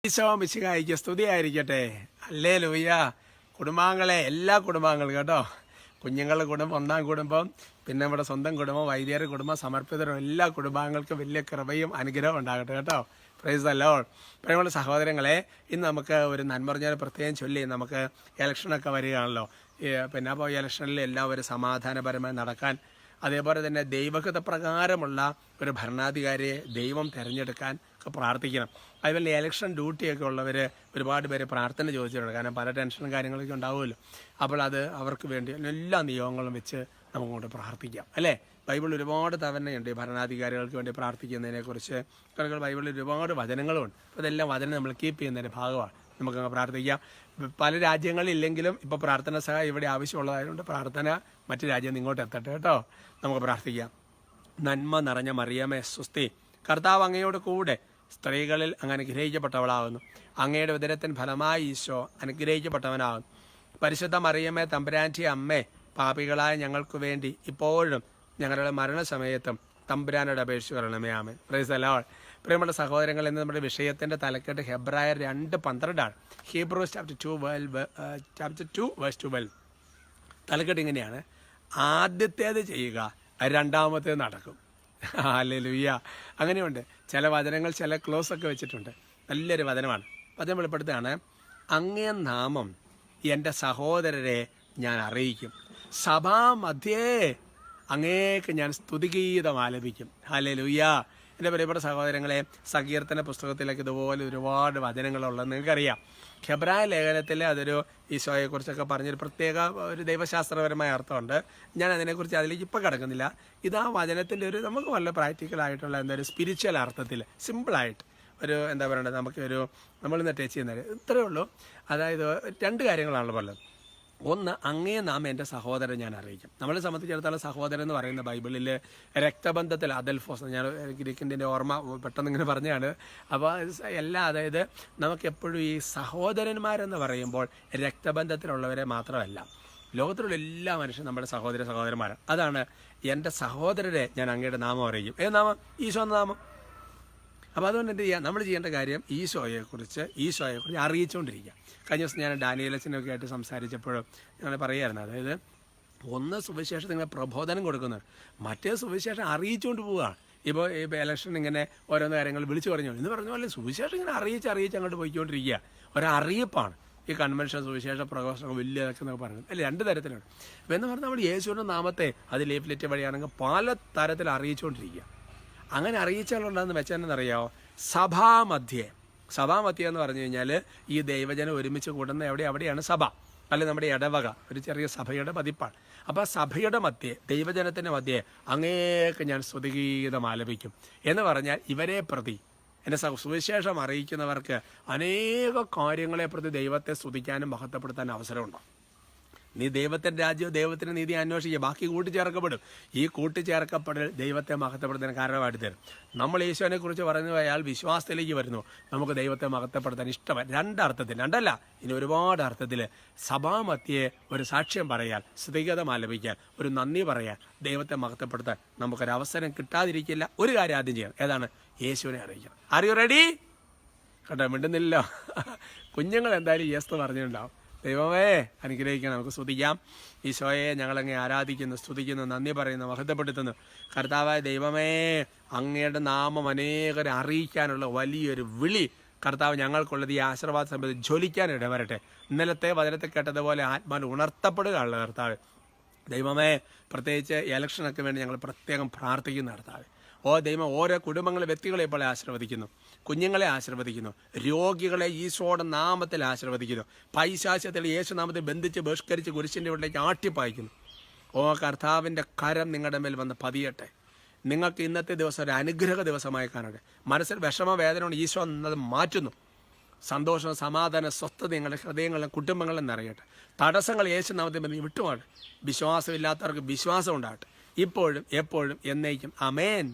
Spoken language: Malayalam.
ഈശോ മിശിഹായിക്ക് സ്തുതിയായിരിക്കട്ടെ. ഹല്ലേലൂയ. കുടുംബാംഗങ്ങളെ, എല്ലാ കുടുംബാംഗങ്ങളും കേട്ടോ, കുഞ്ഞുങ്ങളുടെ കുടുംബം, ഒന്നാം കുടുംബം, പിന്നെ നമ്മുടെ സ്വന്തം കുടുംബം, വൈദികരുടെ കുടുംബം, സമർപ്പിതരും എല്ലാ കുടുംബാംഗങ്ങൾക്കും വലിയ കൃപയും അനുഗ്രഹം ഉണ്ടാകട്ടെ കേട്ടോ. Praise the Lord. പ്രിയമുള്ള സഹോദരങ്ങളെ, ഇന്ന് നമുക്ക് ഒരു നന്മറിഞ്ഞൊരു പ്രത്യേകം ചൊല്ലി, നമുക്ക് ഇലക്ഷനൊക്കെ വരികയാണല്ലോ. പിന്നെ അപ്പോൾ ഇലക്ഷനിൽ എല്ലാവരും സമാധാനപരമായി നടക്കാൻ, അതേപോലെ തന്നെ ദൈവഹിത പ്രകാരമുള്ള ഒരു ഭരണാധികാരിയെ ദൈവം തിരഞ്ഞെടുക്കാൻ ഒക്കെ പ്രാർത്ഥിക്കണം. അതുപോലെ ഇലക്ഷൻ ഡ്യൂട്ടിയൊക്കെ ഉള്ളവർ ഒരുപാട് പേര് പ്രാർത്ഥന ചോദിച്ചിട്ടുണ്ട്. കാരണം പല ടെൻഷനും കാര്യങ്ങളൊക്കെ ഉണ്ടാവുമല്ലോ. അപ്പോൾ അത് അവർക്ക് വേണ്ടി എല്ലാ നിയോഗങ്ങളും വെച്ച് നമുക്കങ്ങോട്ട് പ്രാർത്ഥിക്കാം അല്ലേ. ബൈബിളിൽ ഒരുപാട് തവണയുണ്ട് ഈ ഭരണാധികാരികൾക്ക് വേണ്ടി പ്രാർത്ഥിക്കുന്നതിനെക്കുറിച്ച്. കാരണം ബൈബിളിൽ ഒരുപാട് വചനങ്ങളുമുണ്ട്. അപ്പോൾ ഇതെല്ലാം വചനം നമ്മൾ കീപ്പ് ചെയ്യുന്നതിൻ്റെ ഭാഗമാണ്. നമുക്കങ്ങ് പ്രാർത്ഥിക്കാം. പല രാജ്യങ്ങളില്ലെങ്കിലും ഇപ്പോൾ പ്രാർത്ഥന സഹായം ഇവിടെ ആവശ്യമുള്ളതായതുകൊണ്ട് പ്രാർത്ഥന മറ്റു രാജ്യം ഇങ്ങോട്ട് എത്തട്ടെ കേട്ടോ. നമുക്ക് പ്രാർത്ഥിക്കാം. നന്മ നിറഞ്ഞ മറിയമേ സ്വസ്തി, കർത്താവ് അങ്ങയോട് കൂടെ സ്ത്രീകളിൽ അങ്ങ് അനുഗ്രഹിക്കപ്പെട്ടവളാകുന്നു. അങ്ങയുടെ ഉദരത്തിന് ഫലമായി ഈശോ അനുഗ്രഹിക്കപ്പെട്ടവനാകുന്നു. പരിശുദ്ധ മറിയമേ തമ്പുരാൻ്റെ അമ്മേ, പാപികളായ ഞങ്ങൾക്ക് വേണ്ടി ഇപ്പോഴും ഞങ്ങളുടെ മരണസമയത്തും തമ്പുരാനോട് അപേക്ഷിച്ച് വരണമേ. ആമേൻ. Praise the Lord. പ്രിയമുള്ള സഹോദരങ്ങൾ, എന്ന് നമ്മുടെ വിഷയത്തിൻ്റെ തലക്കെട്ട് ഹെബ്രായർ 2:12 ഹീബ്രൂസ് ചാപ്റ്റർ 2:12. തലക്കെട്ട് ഇങ്ങനെയാണ്: ആദ്യത്തേത് ചെയ്യുക, രണ്ടാമത്തേത് നടക്കും. ഹല്ലേലൂയ. അങ്ങനെയുണ്ട്. ചില വചനങ്ങൾ, ചില ക്ലോസ് ഒക്കെ വെച്ചിട്ടുണ്ട്. നല്ലൊരു വചനമാണ്. വചനം വെളിപ്പെടുത്തുകയാണ്: അങ്ങേ നാമം എൻ്റെ സഹോദരരെ ഞാൻ അറിയിക്കും, സഭാമധ്യേ അങ്ങേക്ക് ഞാൻ സ്തുതിഗീതം ആലപിക്കും. ഹല്ലേലൂയ. എൻ്റെ പ്രിയപ്പെട്ട സഹോദരങ്ങളെ, സങ്കീർത്തന പുസ്തകത്തിലേക്ക് ഇതുപോലെ ഒരുപാട് വചനങ്ങളുള്ളത് നിങ്ങൾക്കറിയാം. ഹെബ്രായ ലേഖനത്തിൽ അതൊരു ഈശോയെക്കുറിച്ചൊക്കെ പറഞ്ഞൊരു പ്രത്യേക ഒരു ദൈവശാസ്ത്രപരമായ അർത്ഥമുണ്ട്. ഞാൻ അതിനെക്കുറിച്ച് അതിലേക്ക് ഇപ്പോൾ കിടക്കുന്നില്ല. ഇത് ആ വചനത്തിൻ്റെ ഒരു നമുക്ക് വളരെ പ്രാക്ടിക്കലായിട്ടുള്ള ഒരു സ്പിരിച്വൽ അർത്ഥത്തിൽ സിമ്പിളായിട്ട് ഒരു എന്താ പറയണ്ടത്, നമുക്കൊരു നമ്മളിന്ന് ടച്ച് ചെയ്യുന്നത് ഇത്രയേ ഉള്ളൂ. അതായത് രണ്ട് കാര്യങ്ങളാണല്ലോ പറഞ്ഞത്. ഒന്ന്, അങ്ങേ നാം എൻ്റെ സഹോദരൻ ഞാൻ അറിയിക്കും. നമ്മളെ സംബന്ധിച്ചിടത്തോളം സഹോദരൻ എന്ന് പറയുന്ന ബൈബിളിൽ രക്തബന്ധത്തിൽ അദൽഫോസ്, ഞാൻ ഗ്രീക്കിൻ്റെ ഓർമ്മ പെട്ടെന്ന് ഇങ്ങനെ പറഞ്ഞാണ്. അപ്പോൾ അതായത് നമുക്കെപ്പോഴും ഈ സഹോദരന്മാരെന്ന് പറയുമ്പോൾ രക്തബന്ധത്തിലുള്ളവരെ മാത്രമല്ല, ലോകത്തിലുള്ള എല്ലാ മനുഷ്യരും നമ്മുടെ സഹോദരന്മാരാണ്. അതാണ് എൻ്റെ സഹോദരരെ ഞാൻ അങ്ങയുടെ നാമം അറിയിക്കും. ഏത് നാമം? ഈശോ എന്ന നാമം. അപ്പോൾ അതുകൊണ്ട് എന്ത് ചെയ്യുക, നമ്മൾ ചെയ്യേണ്ട കാര്യം ഈശോയെക്കുറിച്ച് അറിയിച്ചുകൊണ്ടിരിക്കുക. കഴിഞ്ഞ ദിവസം ഞാൻ ഡാനിയേലച്ചനൊക്കെ ആയിട്ട് സംസാരിച്ചപ്പോഴും ഞങ്ങൾ പറയുമായിരുന്നു, അതായത് ഒന്ന് സുവിശേഷം നിങ്ങൾ പ്രബോധനം കൊടുക്കുന്നത്, മറ്റേ സുവിശേഷം അറിയിച്ചുകൊണ്ട് പോവുകയാണ്. ഇപ്പോൾ ഇലക്ഷൻ ഇങ്ങനെ ഓരോന്ന് കാര്യങ്ങൾ വിളിച്ചു പറഞ്ഞു എന്ന് പറഞ്ഞ പോലെ സുവിശേഷം ഇങ്ങനെ അറിയിച്ച് അങ്ങോട്ട് പോയിക്കൊണ്ടിരിക്കുക. ഒരറിയിപ്പാണ് ഈ കൺവെൻഷൻ, സുവിശേഷ പ്രഘോഷണം, വലിയ ഇലക്ഷൻ എന്നൊക്കെ പറയുന്നത്. അല്ല, രണ്ട് തരത്തിലാണ്. അപ്പോൾ എന്ന് പറഞ്ഞാൽ നമ്മൾ യേശുവിൻ്റെ നാമത്തെ അത് ലീഫ്ലെറ്റ് വഴിയാണെങ്കിൽ പല തരത്തിൽ അറിയിച്ചുകൊണ്ടിരിക്കുക. അങ്ങനെ അറിയിച്ചാലുണ്ടെന്ന് വെച്ചാലെന്നറിയാമോ, സഭാമധ്യേ എന്ന് പറഞ്ഞു കഴിഞ്ഞാൽ ഈ ദൈവജനം ഒരുമിച്ച് കൂടുന്ന അവിടെയാണ് സഭ, അല്ലെങ്കിൽ നമ്മുടെ ഇടവക, ഒരു ചെറിയ സഭയുടെ പതിപ്പാണ്. അപ്പോൾ സഭയുടെ മധ്യേ, ദൈവജനത്തിൻ്റെ മധ്യേ അങ്ങേക്ക് ഞാൻ സ്തുതിഗീതം ആലപിക്കും എന്ന് പറഞ്ഞാൽ ഇവരെ പ്രതി, എൻ്റെ സുവിശേഷം അറിയിക്കുന്നവർക്ക് അനേക കാര്യങ്ങളെ പ്രതി ദൈവത്തെ സ്തുതിക്കാനും മഹത്വപ്പെടുത്താനും അവസരമുണ്ടാകും. നീ ദൈവത്തിൻ്റെ രാജ്യവും ദൈവത്തിൻ്റെ നീതി അന്വേഷിക്കുക, ബാക്കി കൂട്ടിച്ചേർക്കപ്പെടും. ഈ കൂട്ടിച്ചേർക്കപ്പെടൽ ദൈവത്തെ മഹത്വപ്പെടുത്താൻ കാരണമായിട്ട് തരും. നമ്മൾ ഈശോനെ കുറിച്ച് പറഞ്ഞു പോയാൽ വിശ്വാസത്തിലേക്ക് വരുന്നു, നമുക്ക് ദൈവത്തെ മഹത്വപ്പെടുത്താൻ ഇഷ്ടമാണ്. രണ്ടല്ല, ഇനി ഒരുപാട് അർത്ഥത്തിൽ സഭാമധ്യേ ഒരു സാക്ഷ്യം പറയാൻ, സ്തുതിഗീതം ആലപിക്കാൻ, ഒരു നന്ദി പറയാൻ, ദൈവത്തെ മഹത്വപ്പെടുത്താൻ നമുക്കൊരവസരം കിട്ടാതിരിക്കില്ല. ഒരു കാര്യം ആദ്യം ചെയ്യണം, ഏതാണ്? യേശുവിനെ അറിയിക്കണം. Are you ready? കേട്ടോ, മിണ്ടുന്നില്ലല്ലോ. കുഞ്ഞുങ്ങൾ എന്തായാലും യെസ് പറഞ്ഞിട്ടുണ്ടാവും. ദൈവമേ അനുഗ്രഹിക്കണം. നമുക്ക് സ്തുതിക്കാം. ഈശോയെ ഞങ്ങളങ്ങേ ആരാധിക്കുന്നു, സ്തുതിക്കുന്നു, നന്ദി പറയുന്നു, മഹത്വപ്പെടുത്തുന്നു. കർത്താവായ ദൈവമേ, അങ്ങയുടെ നാമം അനേകരെ അറിയിക്കാനുള്ള വലിയൊരു വിളി കർത്താവ് ഞങ്ങൾക്കുള്ളത് ഈ ആശീർവാദ സമയത്ത് ജ്വലിക്കാൻ ഇടവരട്ടെ. ഇന്നലത്തെ വചനത്തെ കേട്ടതുപോലെ ആത്മാവിൽ ഉണർത്തപ്പെടുകയാണല്ലോ കർത്താവ്. ദൈവമേ, പ്രത്യേകിച്ച് ഇലക്ഷനൊക്കെ വേണ്ടി ഞങ്ങൾ പ്രത്യേകം പ്രാർത്ഥിക്കുന്ന കർത്താവ്. ദൈവം ഓരോ കുടുംബങ്ങളെ, വ്യക്തികളെ ഇപ്പോൾ ആശീർവദിക്കുന്നു, കുഞ്ഞുങ്ങളെ ആശീർവദിക്കുന്നു, രോഗികളെ ഈശോയുടെ നാമത്തിൽ ആശീർവദിക്കുന്നു, പൈശാചത്തിൽ യേശുനാമത്തിൽ ബന്ധിച്ച് ബഹിഷ്കരിച്ച് കുരിശിൻ്റെ ഉള്ളിലേക്ക് ആട്ടിപ്പായിക്കുന്നു. കർത്താവിൻ്റെ കരം നിങ്ങളുടെ മേൽ വന്ന് പതിയട്ടെ. നിങ്ങൾക്ക് ഇന്നത്തെ ദിവസം ഒരു അനുഗ്രഹ ദിവസമായി കാണട്ടെ. മനസ്സിൽ വിഷമവേദനയോട് ഈശോ എന്നത് മാറ്റുന്നു. സന്തോഷം, സമാധാനം, സ്വസ്ഥത നിങ്ങളുടെ ഹൃദയങ്ങളിലും കുടുംബങ്ങളിലും നിറയട്ടെ. തടസ്സങ്ങൾ യേശുനാമത്തിൽ ബന്ധി വിട്ടുമാട്ടെ. വിശ്വാസമില്ലാത്തവർക്ക് വിശ്വാസം ഉണ്ടാകട്ടെ, ഇപ്പോഴും എപ്പോഴും എന്നേക്കും. ആമേൻ.